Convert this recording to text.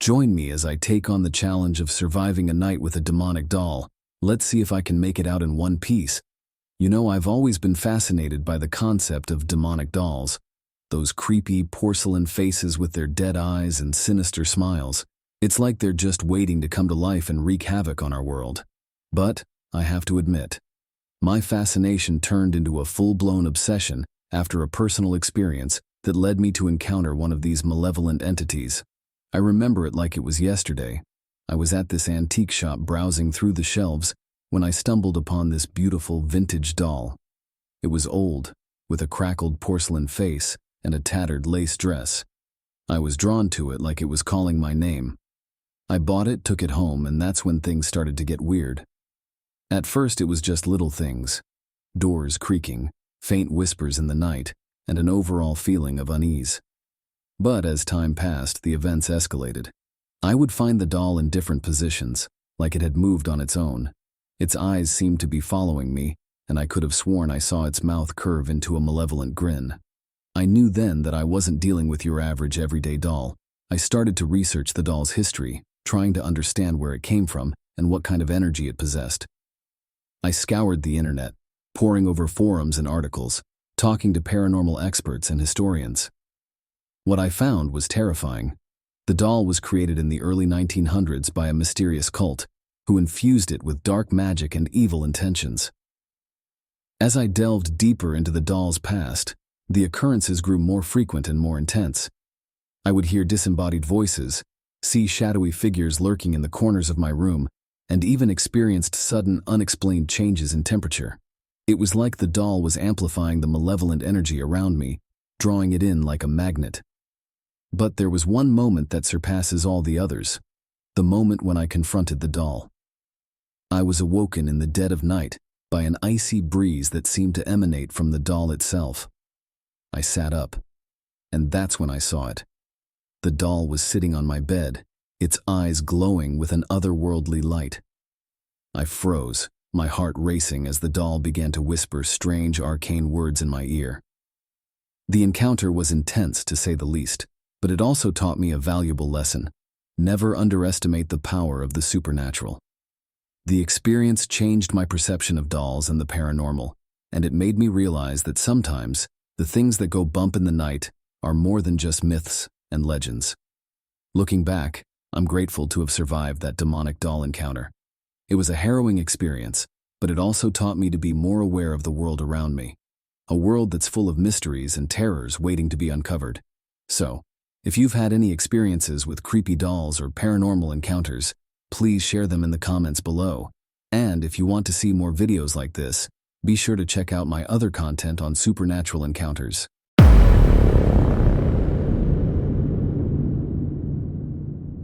Join me as I take on the challenge of surviving a night with a demonic doll. Let's see if I can make it out in one piece. You know, I've always been fascinated by the concept of demonic dolls. Those creepy porcelain faces with their dead eyes and sinister smiles. It's like they're just waiting to come to life and wreak havoc on our world. But, I have to admit, my fascination turned into a full-blown obsession after a personal experience that led me to encounter one of these malevolent entities. I remember it like it was yesterday. I was at this antique shop browsing through the shelves when I stumbled upon this beautiful vintage doll. It was old, with a crackled porcelain face and a tattered lace dress. I was drawn to it like it was calling my name. I bought it, took it home, and that's when things started to get weird. At first it was just little things. Doors creaking, faint whispers in the night, and an overall feeling of unease. But as time passed, the events escalated. I would find the doll in different positions, like it had moved on its own. Its eyes seemed to be following me, and I could have sworn I saw its mouth curve into a malevolent grin. I knew then that I wasn't dealing with your average everyday doll. I started to research the doll's history, trying to understand where it came from and what kind of energy it possessed. I scoured the internet, poring over forums and articles, talking to paranormal experts and historians. What I found was terrifying. The doll was created in the early 1900s by a mysterious cult who infused it with dark magic and evil intentions. As I delved deeper into the doll's past, the occurrences grew more frequent and more intense. I would hear disembodied voices, see shadowy figures lurking in the corners of my room, and even experienced sudden, unexplained changes in temperature. It was like the doll was amplifying the malevolent energy around me, drawing it in like a magnet. But there was one moment that surpasses all the others, the moment when I confronted the doll. I was awoken in the dead of night by an icy breeze that seemed to emanate from the doll itself. I sat up, and that's when I saw it. The doll was sitting on my bed, its eyes glowing with an otherworldly light. I froze, my heart racing as the doll began to whisper strange arcane words in my ear. The encounter was intense, to say the least, but it also taught me a valuable lesson. Never underestimate the power of the supernatural. The experience changed my perception of dolls and the paranormal, and it made me realize that sometimes the things that go bump in the night are more than just myths and legends. Looking back, I'm grateful to have survived that demonic doll encounter. It was a harrowing experience, but it also taught me to be more aware of the world around me, a world that's full of mysteries and terrors waiting to be uncovered. So, if you've had any experiences with creepy dolls or paranormal encounters, please share them in the comments below. And if you want to see more videos like this, be sure to check out my other content on supernatural encounters.